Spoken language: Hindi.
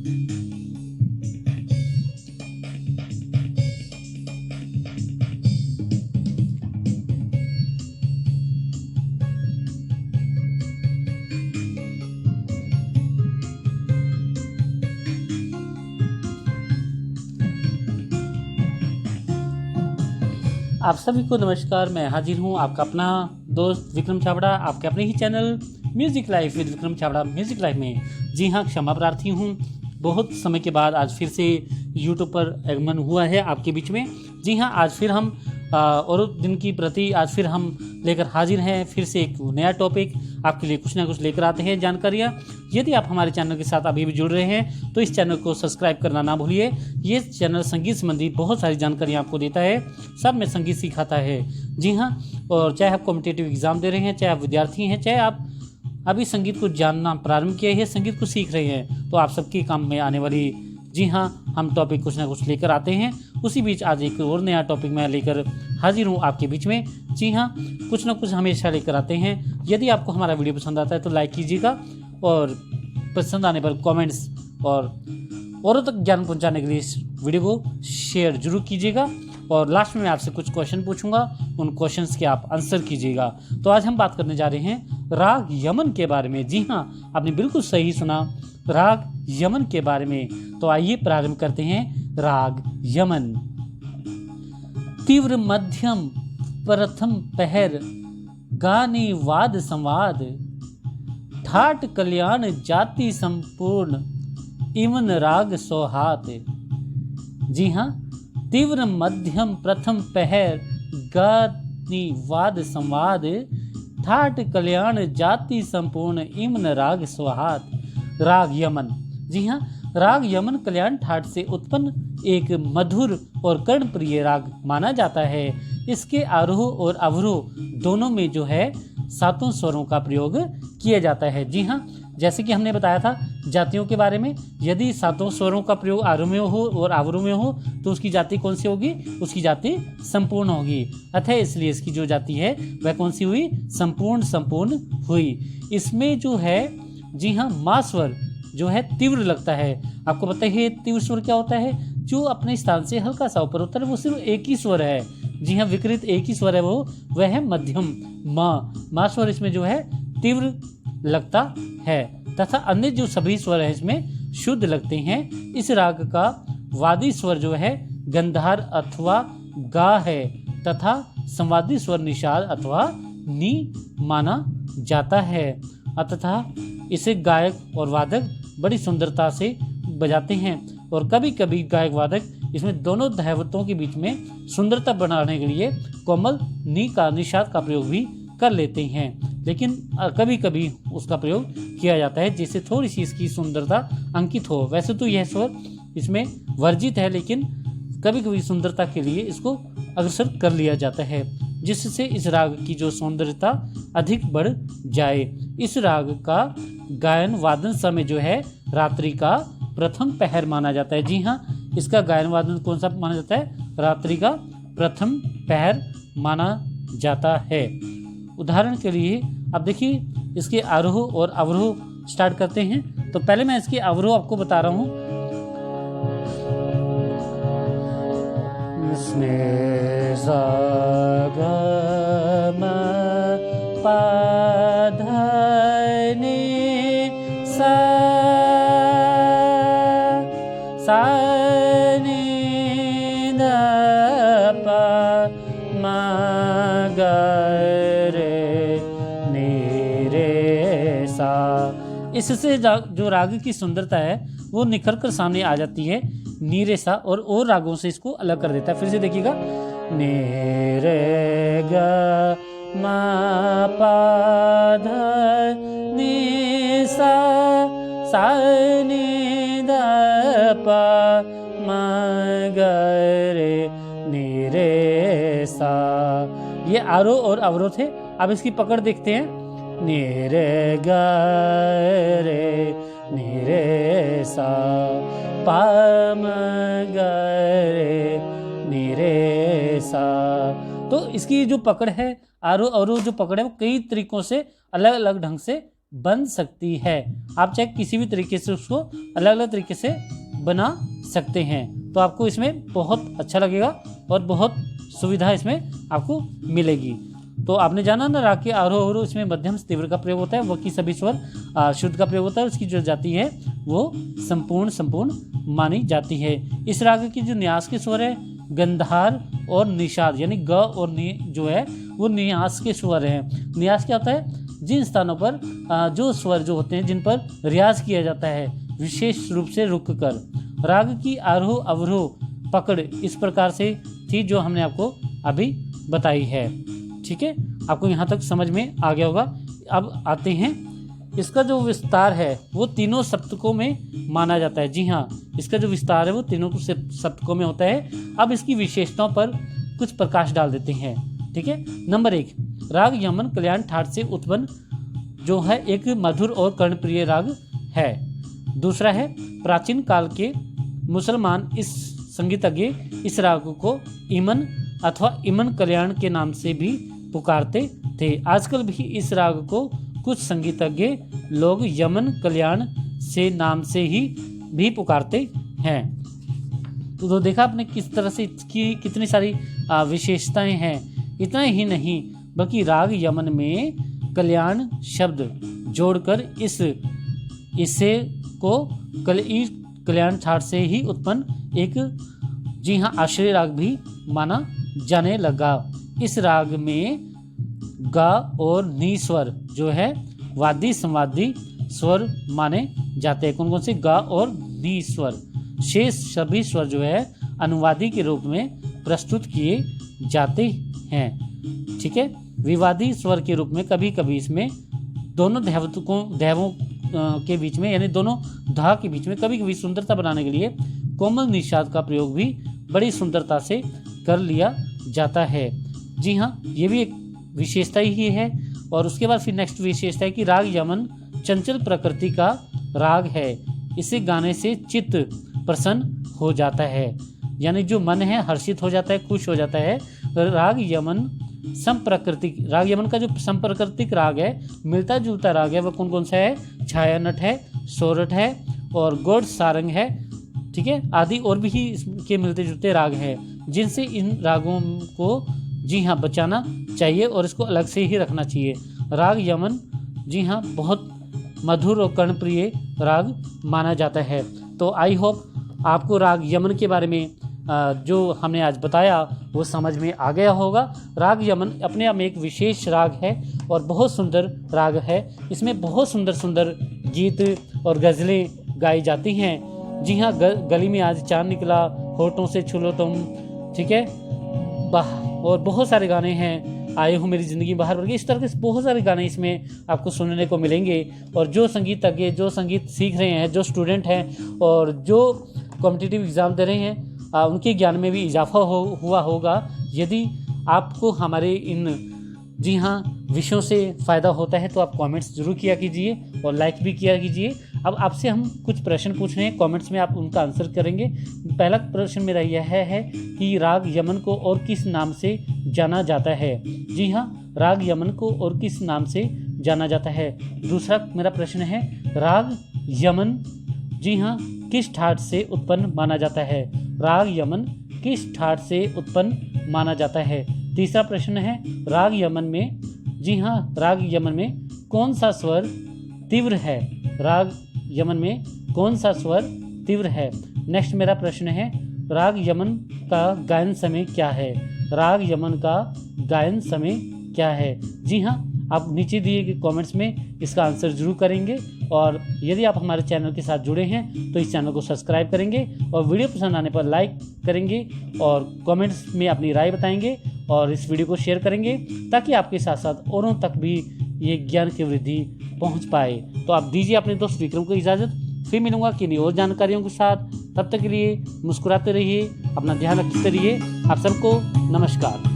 आप सभी को नमस्कार। मैं हाजिर हूँ आपका अपना दोस्त विक्रम छाबड़ा, आपके अपने ही channel music life with Vikram Chhabra music life में। जी हाँ, क्षमा प्रार्थी हूँ, बहुत समय के बाद आज फिर से यूट्यूब पर आगमन हुआ है आपके बीच में। जी हाँ, आज फिर हम और दिन की प्रति आज फिर हम लेकर हाजिर हैं, फिर से एक नया टॉपिक आपके लिए कुछ ना कुछ लेकर आते हैं जानकारियाँ। यदि आप हमारे चैनल के साथ अभी भी जुड़ रहे हैं तो इस चैनल को सब्सक्राइब करना ना भूलिए। ये चैनल संगीत संबंधी बहुत सारी जानकारियाँ आपको देता है, सब में संगीत सिखाता है। जी हाँ, और चाहे आप कॉम्पिटिटिव एग्ज़ाम दे रहे हैं, चाहे आप विद्यार्थी हैं, चाहे आप अभी संगीत को जानना प्रारंभ किए हैं, संगीत को सीख रहे हैं, तो आप सबके काम में आने वाली जी हाँ हम टॉपिक कुछ ना कुछ लेकर आते हैं। उसी बीच आज एक और नया टॉपिक मैं लेकर हाजिर हूँ आपके बीच में। जी हाँ, कुछ ना कुछ हमेशा लेकर आते हैं। यदि आपको हमारा वीडियो पसंद आता है तो लाइक कीजिएगा और पसंद आने पर कमेंट्स और औरों तक ज्ञान पहुँचाने के लिए इस वीडियो को शेयर जरूर कीजिएगा। और लास्ट में मैं आपसे कुछ क्वेश्चन पूछूंगा, उन क्वेश्चंस के आप आंसर कीजिएगा। तो आज हम बात करने जा रहे हैं राग यमन के बारे में। जी हाँ, आपने बिल्कुल सही सुना, राग यमन के बारे में। तो आइए प्रारंभ करते हैं। राग यमन। तीव्र मध्यम प्रथम पहर, गानी वाद संवाद, ठाट कल्याण जाति संपूर्ण, इवन राग सौहात। जी हाँ, तीव्र मध्यम प्रथम पहर, गानी वाद संवाद, ठाट कल्याण जाति संपूर्ण, इमन राग स्वाहात। राग यमन। जी हाँ, राग यमन कल्याण ठाट से उत्पन्न एक मधुर और कर्णप्रिय राग माना जाता है। इसके आरोह और अवरोह दोनों में जो है सातों स्वरों का प्रयोग किया जाता है। जी हाँ, जैसे कि हमने बताया था जातियों के बारे में, यदि सातों स्वरों का प्रयोग आरोह में हो और अवरोह में हो तो उसकी जाति कौन सी होगी? उसकी जाति संपूर्ण होगी। अतः इसलिए इसकी जो जाति है वह कौन सी हुई? संपूर्ण हुई। इसमें जो है जी हाँ मा स्वर जो है तीव्र लगता है। आपको पता है तीव्र स्वर क्या होता है? जो अपने स्थान से हल्का सा ऊपर होता है, वो सिर्फ एक ही स्वर है। जी हाँ, विकृत एक ही स्वर है, वह है मध्यम मा स्वर इसमें जो है तीव्र लगता है, तथा अन्य जो सभी स्वर है इसमें शुद्ध लगते हैं। इस राग का वादी स्वर जो है गंधार अथवा गा है, तथा संवादी स्वर निषाद अथवा नी माना जाता है। अतः इसे गायक और वादक बड़ी सुंदरता से बजाते हैं, और कभी कभी गायक वादक इसमें दोनों दैवतों के बीच में सुंदरता बनाने के लिए कोमल नी का निषाद का प्रयोग भी कर लेते हैं। लेकिन कभी कभी उसका प्रयोग किया जाता है जिससे थोड़ी सी इसकी सुंदरता अंकित हो। वैसे तो यह स्वर इसमें वर्जित है, लेकिन कभी कभी सुंदरता के लिए इसको अग्रसर कर लिया जाता है, जिससे इस राग की जो सौंदर्यता अधिक बढ़ जाए। इस राग का गायन वादन समय जो है रात्रि का प्रथम पहर माना जाता है। जी हाँ, इसका गायन वादन कौन सा माना जाता है? रात्रि का प्रथम पहर माना जाता है। उदाहरण के लिए अब देखिए, इसके आरोह और अवरोह स्टार्ट करते हैं। तो पहले मैं इसके अवरोह आपको बता रहा हूँ। स्ने सा गा मा पा धा नी सा सा नी धा पा मा गा रे नी रे सा। इससे जो राग की सुंदरता है वो निखर कर सामने आ जाती है। नी रे सा और रागों से इसको अलग कर देता है। फिर से देखिएगा, नी रे गा मा पा धा नी सा सा नी धा पा मा गा रे नी रे सा। ये आरोह और अवरोह थे। अब इसकी पकड़ देखते हैं। नी रे गा रे नी रे सा पा मा गा रे नी रे सा। तो इसकी जो पकड़ है, आरोह अवरोह जो पकड़ है, वो कई तरीकों से अलग अलग ढंग से बन सकती है। आप चाहे किसी भी तरीके से उसको अलग अलग तरीके से बना सकते हैं। तो आपको इसमें बहुत अच्छा लगेगा और बहुत सुविधा इसमें आपको मिलेगी। तो आपने जाना ना, राग के आरोह अवरोह इसमें मध्यम से तीव्र का प्रयोग होता है, बाकी सभी स्वर शुद्ध का प्रयोग होता है। उसकी जो जाति है वो संपूर्ण मानी जाती है। इस राग की जो न्यास के स्वर है गंधार और निषाद, यानी ग और नी जो है वो न्यास के स्वर हैं। न्यास क्या होता है? जिन स्थानों पर जो स्वर जो होते हैं जिन पर रियाज किया जाता है विशेष रूप से रुक कर। राग की आरोह अवरोह पकड़ इस प्रकार से थी जो हमने आपको अभी बताई है। ठीक है, आपको यहाँ तक समझ में आ गया होगा। अब आते हैं, इसका जो विस्तार है वो तीनों सप्तकों में माना जाता है। जी हाँ, इसका जो विस्तार है वो तीनों सप्तकों में होता है। अब इसकी विशेषताओं पर कुछ प्रकाश डाल देते हैं। ठीक है, नंबर 1, राग यमन कल्याण ठाट से उत्पन्न जो है एक मधुर और कर्णप्रिय राग है। दूसरा है, प्राचीन काल के मुसलमान इस संगीतज्ञ इस राग को इमन अथवा इमन कल्याण के नाम से भी पुकारते थे। आजकल भी इस राग को कुछ संगीतज्ञ लोग यमन कल्याण से नाम से ही भी पुकारते हैं। तो देखा आपने किस तरह से इसकी कितनी सारी विशेषताएं हैं। इतना ही नहीं बल्कि राग यमन में कल्याण शब्द जोड़कर इसे को कल्याण ठाट से ही उत्पन्न एक जी हाँ आश्रय राग भी माना जाने लगा। इस राग में गा और नी स्वर जो है वादी संवादी स्वर माने जाते हैं। कौन कौन से? गा और नी स्वर। शेष सभी स्वर जो है अनुवादी के रूप में प्रस्तुत किए जाते हैं। ठीक है, विवादी स्वर के रूप में कभी कभी इसमें दोनों दैवों के बीच में यानी दोनों धा के बीच में कभी कभी सुंदरता बनाने के लिए कोमल निषाद का प्रयोग भी बड़ी सुंदरता से कर लिया जाता है। जी हाँ, ये भी एक विशेषता ही है। और उसके बाद फिर नेक्स्ट विशेषता है कि राग यमन चंचल प्रकृति का राग है। इसे गाने से चित्त प्रसन्न हो जाता है, यानी जो मन है हर्षित हो जाता है, खुश हो जाता है। राग यमन का जो संप्रकृतिक राग है, मिलता जुलता राग है, वह कौन कौन सा है? छायानट है, सोरठ है और गौड़ सारंग है। ठीक है, आदि और भी इसके मिलते जुलते राग हैं, जिनसे इन रागों को जी हाँ बचाना चाहिए और इसको अलग से ही रखना चाहिए। राग यमन जी हाँ बहुत मधुर और कर्णप्रिय राग माना जाता है। तो आई होप आपको राग यमन के बारे में जो हमने आज बताया वो समझ में आ गया होगा। राग यमन अपने आप में एक विशेष राग है और बहुत सुंदर राग है। इसमें बहुत सुंदर सुंदर गीत और गज़लें गाई जाती हैं। जी हाँ, गली में आज चांद निकला, होठों से छू लो तुम, ठीक है, और बहुत सारे गाने हैं, आए हो मेरी ज़िंदगी बाहर भर के। इस तरह के बहुत सारे गाने इसमें आपको सुनने को मिलेंगे। और जो संगीतज्ञ जो संगीत सीख रहे हैं, जो स्टूडेंट हैं और जो कॉम्पिटिटिव एग्ज़ाम दे रहे हैं, उनके ज्ञान में भी इजाफा हुआ होगा यदि आपको हमारे इन जी हाँ विषयों से फ़ायदा होता है। तो आप कमेंट्स ज़रूर किया कीजिए और लाइक भी किया कीजिए। अब आपसे हम कुछ प्रश्न पूछ रहे हैं, कमेंट्स में आप उनका आंसर करेंगे। पहला प्रश्न मेरा यह है कि राग यमन को और किस नाम से जाना जाता है? जी हाँ, राग यमन को और किस नाम से जाना जाता है। दूसरा मेरा प्रश्न है, राग यमन जी हाँ किस ठाट से उत्पन्न माना जाता है? राग यमन किस ठाट से उत्पन्न माना जाता है? तीसरा प्रश्न है, राग यमन में जी हाँ राग यमन में कौन सा स्वर तीव्र है? राग यमन में कौन सा स्वर तीव्र है? नेक्स्ट मेरा प्रश्न है, राग यमन का गायन समय क्या है? राग यमन का गायन समय क्या है? जी हाँ, आप नीचे दिए गए कमेंट्स में इसका आंसर जरूर करेंगे। और यदि आप हमारे चैनल के साथ जुड़े हैं तो इस चैनल को सब्सक्राइब करेंगे और वीडियो पसंद आने पर लाइक करेंगे और कमेंट्स में अपनी राय बताएंगे और इस वीडियो को शेयर करेंगे ताकि आपके साथ साथ औरों तक भी ये ज्ञान की वृद्धि पहुंच पाए। तो आप दीजिए अपने दोस्त विक्रम को इजाज़त। फिर मिलूंगा किन्हीं और जानकारियों के साथ। तब तक के लिए मुस्कुराते रहिए, अपना ध्यान रखते रहिए। आप सबको नमस्कार।